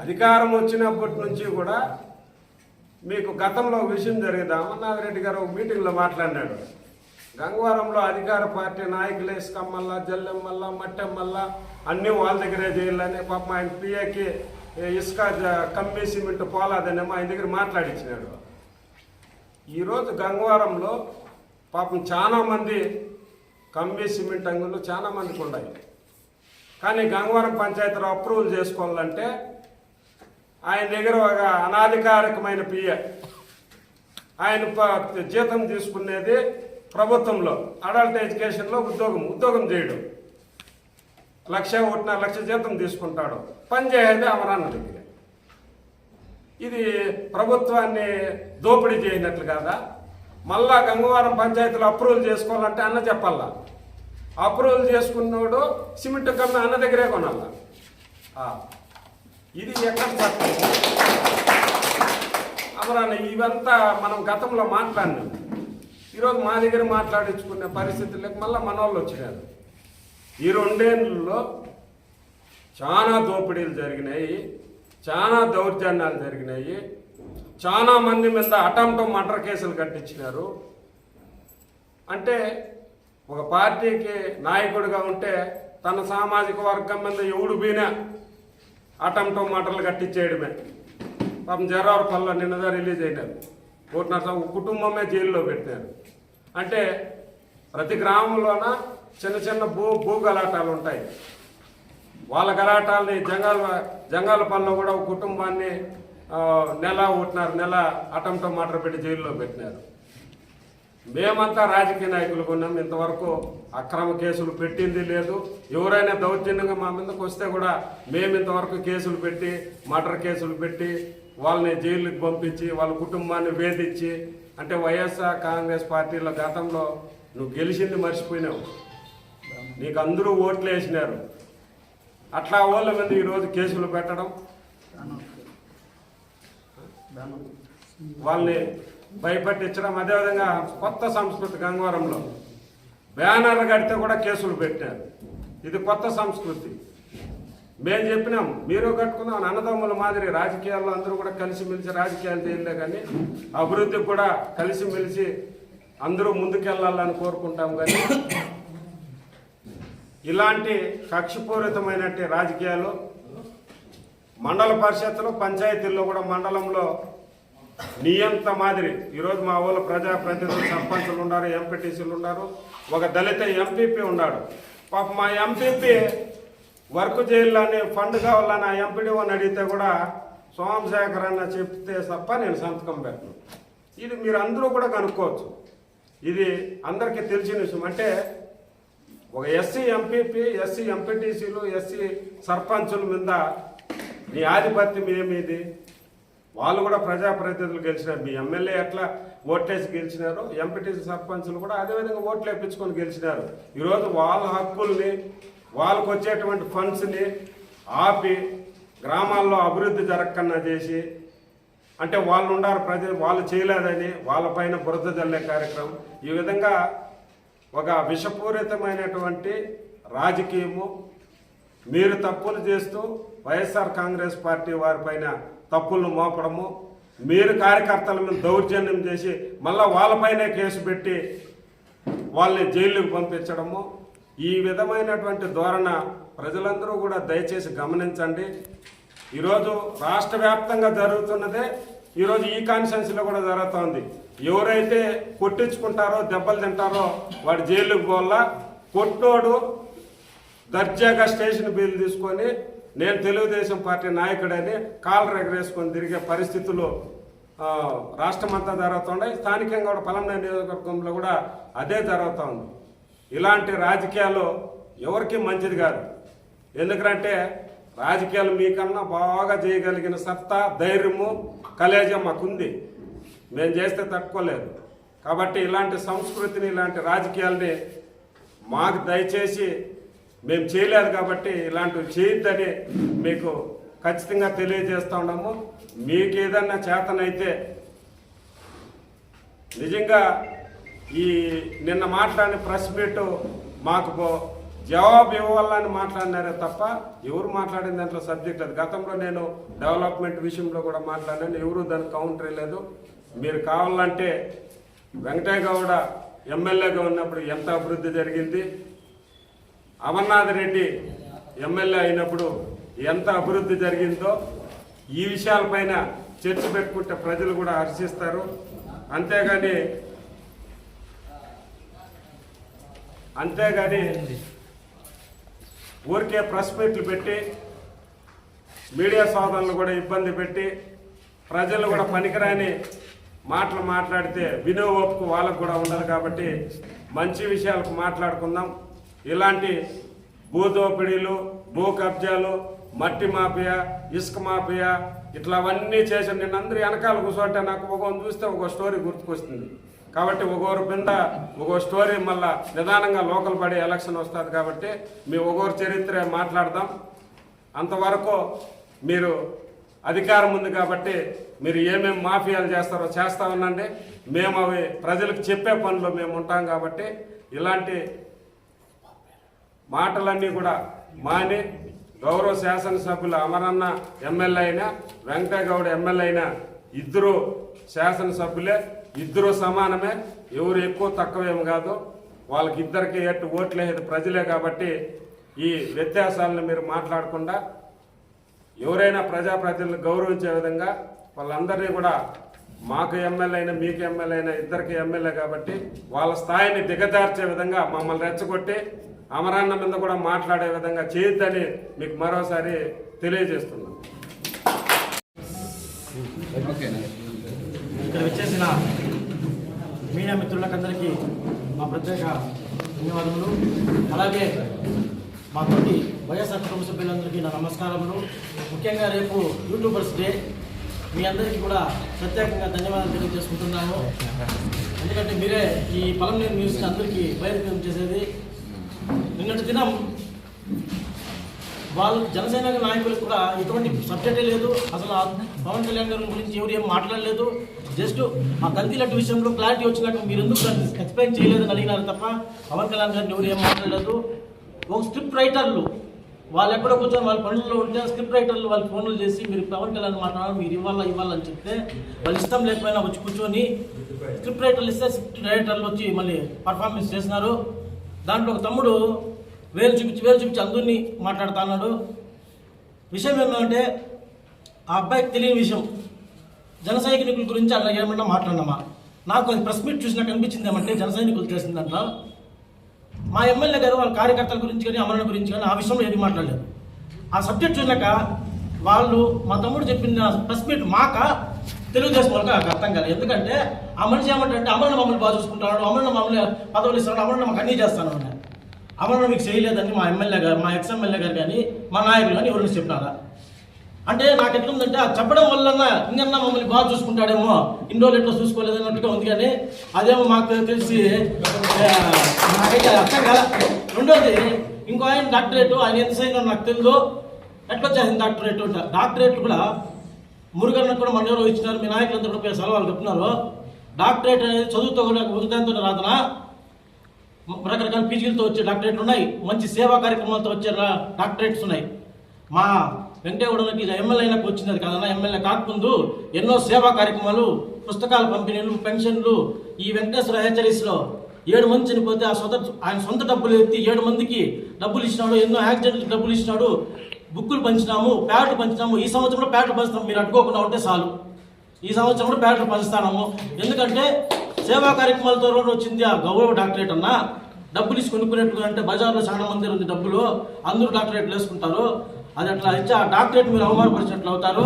అధికారం వచ్చినప్పటి నుంచి కూడా మీకు గతంలో ఒక విషయం జరిగింది. అమర్నాథ్ గారు ఒక మీటింగ్లో మాట్లాడినాడు. గంగవరంలో అధికార పార్టీ నాయకులు ఇసుకమ్మల్లా, జల్లెమ్మల్లా, మట్టెమ్మల్లా అన్నీ వాళ్ళ దగ్గరే చేయాలని పాపం ఆయన పిఏకి ఇసుక కమ్మి సిమెంట్ పోలాదనేమో ఆయన దగ్గర మాట్లాడించినాడు. ఈరోజు గంగవరంలో పాపం చాలామంది కమ్మి సిమెంట్ అంగులు చాలా మందికి ఉన్నాయి. కానీ గంగవరం పంచాయతీలో అప్రూవల్ చేసుకోవాలంటే ఆయన దగ్గర ఒక అనాధికారికమైన పిఏ, ఆయన జీతం తీసుకునేది ప్రభుత్వంలో అడల్ట్ ఎడ్యుకేషన్లో ఉద్యోగం చేయడం, 1,00,000 జీతం తీసుకుంటాడు. పని చేయాలి అమరాన్న దగ్గర. ఇది ప్రభుత్వాన్ని దోపిడీ చేయనట్లు కాదా? మళ్ళా గంగవరం పంచాయతీలో అప్రూవల్ చేసుకోవాలంటే అన్న చెప్పాలా, అప్రూవల్ చేసుకున్నాడు సిమెంట్ కమ్మి అన్న దగ్గరే కొనాల. ఇది ఎక్కడ చట్టం? అమరాన్న ఇవంతా మనం గతంలో మాట్లాడినాం. ఈరోజు మా దగ్గర మాట్లాడించుకునే పరిస్థితులకు మళ్ళీ మన వాళ్ళు వచ్చినారు. ఈ 2 ఏళ్ళలో చాలా దోపిడీలు జరిగినాయి, చాలా దౌర్జన్యాలు జరిగినాయి, చాలా మంది మీద అటెంప్ట్ మర్డర్ కేసులు కట్టించినారు. అంటే ఒక పార్టీకి నాయకుడిగా ఉంటే తన సామాజిక వర్గం మీద ఎవడు బీనా అటెంప్ట్ మర్డర్లు కట్టించేయడమే. పాపం జర్రావరపల్లిలో నిన్నదా రిలీజ్ అయినారు. కుటుంబమే జైల్లో పెట్టినారు. అంటే ప్రతి గ్రామంలోన చిన్న భూ గలాటాలు ఉంటాయి. వాళ్ళ గలాటాలని జంగాలపల్లిలో కూడా ఒక కుటుంబాన్ని నెల అటెంప్ట్ మర్డర్ పెట్టి జైల్లో పెట్టినారు. మేమంతా రాజకీయ నాయకులు కొన్నాం. ఇంతవరకు అక్రమ కేసులు పెట్టింది లేదు. ఎవరైనా దౌర్జన్యంగా మా మీదకి వస్తే కూడా మేము ఇంతవరకు కేసులు పెట్టి, మర్డర్ కేసులు పెట్టి వాళ్ళని జైలుకి పంపించి వాళ్ళ కుటుంబాన్ని వేధించి, అంటే వైఎస్ఆర్ కాంగ్రెస్ పార్టీలో గతంలో నువ్వు గెలిచింది మర్చిపోయినావు, నీకు అందరూ ఓట్లు వేసినారు. అట్లా వాళ్ళ మీద ఈరోజు కేసులు పెట్టడం, వాళ్ళని భయపెట్టించడం. అదేవిధంగా కొత్త సంస్కృతి గంగవరంలో బ్యానర్లు కడితే కూడా కేసులు పెట్టారు. ఇది కొత్త సంస్కృతి. మేము చెప్పినాం మీరు కట్టుకుందాం అన్నదమ్ముల మాదిరి రాజకీయాల్లో అందరూ కూడా కలిసిమెలిసి రాజకీయాలు చేయలే కానీ అభివృద్ధికి కూడా కలిసిమెలిసి అందరూ ముందుకెళ్ళాలని కోరుకుంటాం. కానీ ఇలాంటి కక్షపూరితమైన రాజకీయాలు మండల పరిషత్తులు పంచాయతీల్లో కూడా మండలంలో నియంత మాదిరి ఈరోజు మా ఊళ్ళో ప్రజాప్రతినిధులు సర్పంచులు ఉన్నారు, ఎంపీటీసీలు ఉన్నారు, ఒక దళిత ఎంపీపీ ఉన్నాడు. పాప మా ఎంపీపీ వర్క్ చేయాలని ఫండ్ కావాలని ఆ ఎంపీడీఓని అడిగితే కూడా సోమశేఖర్ అన్న చెప్తే తప్ప నేను సంతకం పెట్టను. ఇది మీరు అందరూ కూడా కనుక్కోవచ్చు. ఇది అందరికీ తెలిసిన విషయం. అంటే ఒక ఎస్సీ ఎంపీపీ, ఎస్సీ ఎంపీటీసీలు, ఎస్సీ సర్పంచుల మీద నీ ఆధిపత్యం ఏమిది? వాళ్ళు కూడా ప్రజాప్రతినిధులు గెలిచినారు. మీ ఎమ్మెల్యే ఎట్లా ఓట్లేసి గెలిచినారు, ఎంపీటీసీ సర్పంచులు కూడా అదేవిధంగా ఓట్లు వేయించుకొని గెలిచినారు. ఈరోజు వాళ్ళ హక్కుల్ని, వాళ్ళకు వచ్చేటువంటి ఫండ్స్ని ఆపి గ్రామాల్లో అభివృద్ధి జరగకన్నా చేసి, అంటే వాళ్ళు ఉండారు వాళ్ళు చేయలేదని వాళ్ళపైన బురద జల్లే కార్యక్రమం. ఈ విధంగా ఒక విషపూరితమైనటువంటి రాజకీయము, మీరు తప్పులు చేస్తూ వైఎస్ఆర్ కాంగ్రెస్ పార్టీ వారిపైన తప్పులను మోపడము, మీరు కార్యకర్తల మీద దౌర్జన్యం చేసి మళ్ళా వాళ్ళపైనే కేసు పెట్టి వాళ్ళని జైలుకు పంపించడము, ఈ విధమైనటువంటి ధోరణ ప్రజలందరూ కూడా దయచేసి గమనించండి. ఈరోజు రాష్ట్ర వ్యాప్తంగా జరుగుతున్నదే ఈరోజు ఈ కాన్స్టిట్యున్సీలో కూడా జరుగుతోంది. ఎవరైతే కొట్టించుకుంటారో దెబ్బలు తింటారో వాడు జైలుకు పోవాలా, కొట్టోడు దర్జాగా స్టేషన్ బిల్లు తీసుకొని నేను తెలుగుదేశం పార్టీ నాయకుడని కాలర్ ఎగరేసుకొని తిరిగే పరిస్థితులు రాష్ట్రమంతా జరుగుతున్నాయి. స్థానికంగా కూడా పలమనేరు నియోజకవర్గంలో కూడా అదే జరుగుతోంది. ఇలాంటి రాజకీయాలు ఎవరికి మంచిది కాదు. ఎందుకంటే రాజకీయాలు మీకన్నా బాగా చేయగలిగిన సత్తా, ధైర్యము, కలేజం మాకుంది. మేము చేస్తే తట్టుకోలేదు. కాబట్టి ఇలాంటి సంస్కృతిని, ఇలాంటి రాజకీయాలని మాకు దయచేసి మేము చేయలేదు కాబట్టి ఇలాంటివి చేయొద్దని మీకు ఖచ్చితంగా తెలియజేస్తూ ఉన్నాము. మీకు ఏదన్నా చేతనైతే నిజంగా ఈ నిన్న మాట్లాడిన ప్రెస్ మీట్ మాకు జవాబు ఇవ్వాలని మాట్లాడినారే తప్ప ఎవరు మాట్లాడిన దాంట్లో సబ్జెక్ట్ అది. గతంలో నేను డెవలప్మెంట్ విషయంలో కూడా మాట్లాడాను, ఎవరు దానికి కౌంటర్ లేదు. మీరు కావాలంటే వెంకటయ్య గౌడ ఎమ్మెల్యేగా ఉన్నప్పుడు ఎంత అభివృద్ధి జరిగింది, అమర్నాథ్ రెడ్డి ఎమ్మెల్యే అయినప్పుడు ఎంత అభివృద్ధి జరిగిందో ఈ విషయాలపైన చర్చ పెట్టుకుంటే ప్రజలు కూడా హర్షిస్తారు. అంతేగాని ఊరికే ప్రెస్ మీట్లు పెట్టి మీడియా సోదరులు కూడా ఇబ్బంది పెట్టి ప్రజలు కూడా పనికిరాని మాటలు మాట్లాడితే వినే ఓపిక వాళ్ళకు కూడా ఉండదు. కాబట్టి మంచి విషయాలకు మాట్లాడుకుందాం. ఇలాంటి భూదోపిడీలు, భూ కబ్జాలు, మట్టి మాఫియా, ఇసుక మాఫియా ఇట్లావన్నీ చేసి నేను అందరూ వెనకాల కూర్చోంటే నాకు ఒక చూస్తే ఒక స్టోరీ గుర్తుకొస్తుంది. కాబట్టి ఒకరు కింద ఒక స్టోరీ మళ్ళా నిదానంగా లోకల్ పడే ఎలక్షన్ వస్తుంది. కాబట్టి మీ ఒకరు చరిత్ర మాట్లాడదాం. అంతవరకు మీరు అధికారం ఉంది కాబట్టి మీరు ఏమేమి మాఫియాలు చేస్తారో చేస్తా ఉండండి. మేము అవి ప్రజలకు చెప్పే పనులు మేము ఉంటాం. కాబట్టి ఇలాంటి మాటలన్నీ కూడా మాని గౌరవ శాసనసభ్యులు అమరన్న ఎమ్మెల్యే అయినా, వెంకటయ్య గౌడ ఎమ్మెల్యే అయినా ఇద్దరు శాసనసభ్యులే, ఇద్దరు సమానమే. ఎవరు ఎక్కువ తక్కువేమి కాదు. వాళ్ళకి ఇద్దరికి ఎట్టు ఓట్లేసేది ప్రజలే. కాబట్టి ఈ వ్యత్యాసాలను మీరు మాట్లాడకుండా ఎవరైనా ప్రజాప్రతినిధులను గౌరవించే విధంగా వాళ్ళందరినీ కూడా మాకు ఎమ్మెల్యే అయినా మీకు ఎమ్మెల్యే అయినా ఇద్దరికి ఎమ్మెల్యే కాబట్టి వాళ్ళ స్థాయిని దిగజార్చే విధంగా మమ్మల్ని రెచ్చగొట్టి అమరాన్న మీద కూడా మాట్లాడే విధంగా చేయొద్దని మీకు మరోసారి తెలియజేస్తున్నాం. ఇక్కడ వచ్చేసిన మీడియా మిత్రులకందరికీ మా ప్రత్యేక ధన్యవాదములు. అలాగే మా తోటి వైఎస్ఆర్ కుటుంబ సభ్యులందరికీ నా నమస్కారములు. ముఖ్యంగా రేపు యూట్యూబర్స్ డే, మీ అందరికీ కూడా ప్రత్యేకంగా ధన్యవాదాలు తెలియజేసుకుంటున్నాము. ఎందుకంటే మీరే ఈ పలమనేరు న్యూస్ని అందరికీ బహిర్గతం చేసేది. నిన్నటి దినం వాళ్ళు జనసేన నాయకులకు కూడా ఎటువంటి సబ్జెక్టే లేదు. అసలు పవన్ కళ్యాణ్ గారి గురించి ఎవరు ఏం మాట్లాడలేదు. జస్ట్ ఆ కల్తీ లడ్డు విషయంలో క్లారిటీ వచ్చినట్టు మీరు ఎందుకు ఎక్స్ప్లెయిన్ చేయలేదని అడిగినారు తప్ప పవన్ కళ్యాణ్ గారిని ఎవరు ఏం మాట్లాడలేదు. ఒక స్క్రిప్ట్ రైటర్లు వాళ్ళు ఎక్కడో కూర్చొని వాళ్ళ పనుల్లో ఉంటే స్క్రిప్ట్ రైటర్లు వాళ్ళు ఫోన్లు చేసి మీరు పవన్ కళ్యాణ్ మాట్లాడాలి, మీరు ఇవ్వాలని చెప్తే వాళ్ళు ఇష్టం లేకపోయినా వచ్చి కూర్చొని స్క్రిప్ట్ రైటర్లు ఇస్తే స్క్రిప్ట్ రైటర్లు వచ్చి మళ్ళీ పర్ఫార్మెన్స్ చేసినారు. దాంట్లో ఒక తమ్ముడు వేలు చూపించి అందరినీ మాట్లాడుతా అన్నాడు. విషయం ఏమంటే ఆ అబ్బాయికి తెలియని విషయం, జన సైనికుల గురించి అలా ఏమన్నా మాట్లాడినామా? నాకు అది ప్రెస్ మీట్ చూసినాక అనిపించింది ఏమంటే జన సైనికులు చేసిందంట. మా ఎమ్మెల్యే గారు వాళ్ళ కార్యకర్తల గురించి కానీ అమరణ గురించి కానీ ఆ విషయంలో ఏది మాట్లాడలేదు. ఆ సబ్జెక్ట్ చూసినాక వాళ్ళు మా తమ్ముడు చెప్పిన ప్రెస్ మీట్ మాక తెలుగుదేశం వాళ్ళకి నాకు అర్థం కాలేదు. ఎందుకంటే ఆ మనిషి ఏమంటే అమరణ మమ్మల్ని బాగా చూసుకుంటాడు, అమరణ మమ్మల్ని పదవులు ఇస్తాడు, అమరణ మాకు అన్నీ చేస్తాను అన్న. అమరణ మీకు చేయలేదని మా ఎమ్మెల్యే గారు, మా ఎక్స్ ఎమ్మెల్యే గారు కానీ మా నాయకులు కానీ ఎవరిని చెప్పినారా? అంటే నాకు ఎట్లుందంటే ఆ చెప్పడం వల్ల ఇంకన్నా మమ్మల్ని బాగా చూసుకుంటాడేమో, ఇన్ని రోజులు ఎట్లా చూసుకోలేదు అన్నట్టుగా ఉంది. కానీ అదేమో మాకు తెలిసి నాకైతే అర్థం కాల. రెండోది ఇంకో ఆయన డాక్టరేట్, ఆయన ఎంత సైన్ నాకు తెలియదు, ఎట్లా వచ్చేసింది డాక్టరేట్. డాక్టరేట్ కూడా మురుగన్నకు కూడా మన ఎవరో ఇచ్చినారు, మీ నాయకులంతా కూడా సెలవులు చెప్తున్నారు. డాక్టరేట్ అనేది చదువుతో కూడా ఉదయంతో రాదనా, రకరకాల పీజీలతో వచ్చే డాక్టరేట్లు ఉన్నాయి, మంచి సేవా కార్యక్రమాలతో వచ్చే డాక్టరేట్స్ ఉన్నాయి. మా వెంకటేగౌడకి ఎమ్మెల్యే అయినాక వచ్చినది కదన్నా, ఎమ్మెల్యే కాకముందు ఎన్నో సేవా కార్యక్రమాలు, పుస్తకాల పంపిణీలు, పెన్షన్లు. ఈ వెంకటేశ్వర హెచ్చరీస్లో 7 మంది చనిపోతే ఆయన సొంత డబ్బులు ఎత్తి 7 మందికి డబ్బులు ఇచ్చినాడు, ఎన్నో యాక్సిడెంట్కి డబ్బులు ఇచ్చినాడు, బుక్కులు పంచినాము, ప్యాడ్లు పంచినాము. ఈ సంవత్సరం కూడా ప్యాడ్లు పంచుతాము, మీరు అడ్డుకోకుండా ఉంటే చాలు. ఈ సంవత్సరం కూడా ప్యాడ్లు పంచుతాము. ఎందుకంటే సేవా కార్యక్రమాలతో వచ్చింది ఆ గౌరవ డాక్టరేట్ అన్నా. డబ్బులు ఇచ్చి కొనుక్కునేట్టుగా అంటే బజార్లో చాలా మంది ఉంది డబ్బులు, అందరూ డాక్టరేట్లు వేసుకుంటారు. అది అట్లా ఇచ్చి ఆ డాక్టరేట్ మీరు అవమానపరిచినట్లు అవుతారు.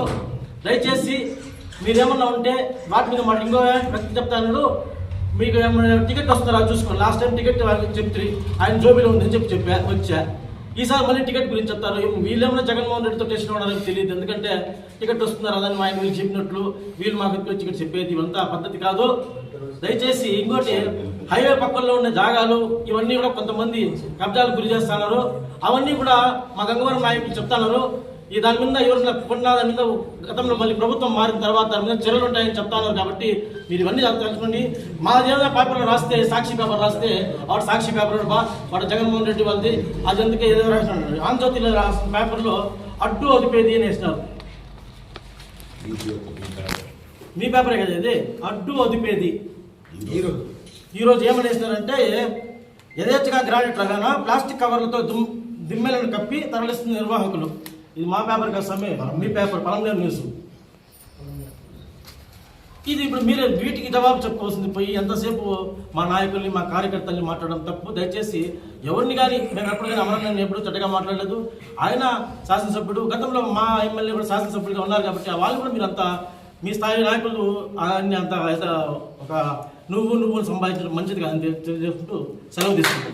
దయచేసి మీరేమన్నా ఉంటే వాటి మీద మాట ఇంకో వ్యక్తి చెప్తాను, మీకు ఏమన్నా టికెట్ వస్తారా చూసుకోండి. లాస్ట్ టైం టికెట్ చెప్తే ఆయన జోబీలో ఉందని వచ్చా. ఈసారి మళ్ళీ టికెట్ గురించి చెప్తారు. వీళ్ళేమన్నా జగన్మోహన్ రెడ్డితో టెస్ట్ ఉన్నారని తెలియదు. ఎందుకంటే టికెట్ వస్తున్నారు అదని ఆయన వీళ్ళు చెప్పినట్లు వీళ్ళు మాకు టికెట్ చెప్పేది ఇవంతా పద్ధతి కాదు. దయచేసి ఇంకోటి, హైవే పక్కల్లో ఉన్న జాగాలు ఇవన్నీ కూడా కొంతమంది కబ్జాలకు గురి చేస్తున్నారు. అవన్నీ కూడా మా గంగవరం నాయకులు చెప్తున్నారు. ఈ దాని మీద ఎవరైనా కొన్నా దాని మీద గతంలో మళ్ళీ ప్రభుత్వం మారిన తర్వాత దాని మీద చర్యలు ఉంటాయని చెప్తున్నారు. కాబట్టి మీరు ఇవన్నీ తెలుసుకోండి. మా ఏదైనా పేపర్లో రాస్తే, సాక్షి పేపర్ రాస్తే వాడు సాక్షి పేపర్ వాడు జగన్మోహన్ రెడ్డి వాళ్ళది, అది అందుకే ఏదో రాసినాడు. ఆంధ్రజ్యోతిలో రాసిన పేపర్లో అడ్డు అదిపేది అని వేసినారు. మీ పేపరే కదా ఇది, అడ్డు అదిపేది. ఈరోజు ఏమని వేసినారంటే యథేచ్ఛగా గ్రానైట్ రగాన ప్లాస్టిక్ కవర్లతో దిమ్మెలను కప్పి తరలిస్తున్న నిర్వాహకులు. ఇది మా పేపర్ కాదు సమయం, మీ పేపర్ పలంనేరు న్యూస్. ఇది ఇప్పుడు మీరే వీటికి జవాబు చెప్పుకోవాల్సింది పోయి ఎంతసేపు మా నాయకుల్ని, మా కార్యకర్తల్ని మాట్లాడడం తప్పు. దయచేసి ఎవరిని కానీ మేము ఎప్పుడు కానీ అమరణ ఎప్పుడు చెడ్డగా మాట్లాడలేదు. ఆయన శాసనసభ్యుడు, గతంలో మా ఎమ్మెల్యే కూడా శాసనసభ్యుడిగా ఉన్నారు. కాబట్టి వాళ్ళు కూడా మీరు అంతా మీ స్థాయి నాయకులు అన్ని అంత ఒక నువ్వు సంపాదించడం మంచిది కాదని తెలియజేసుకుంటూ సెలవు తీసుకుంటాం.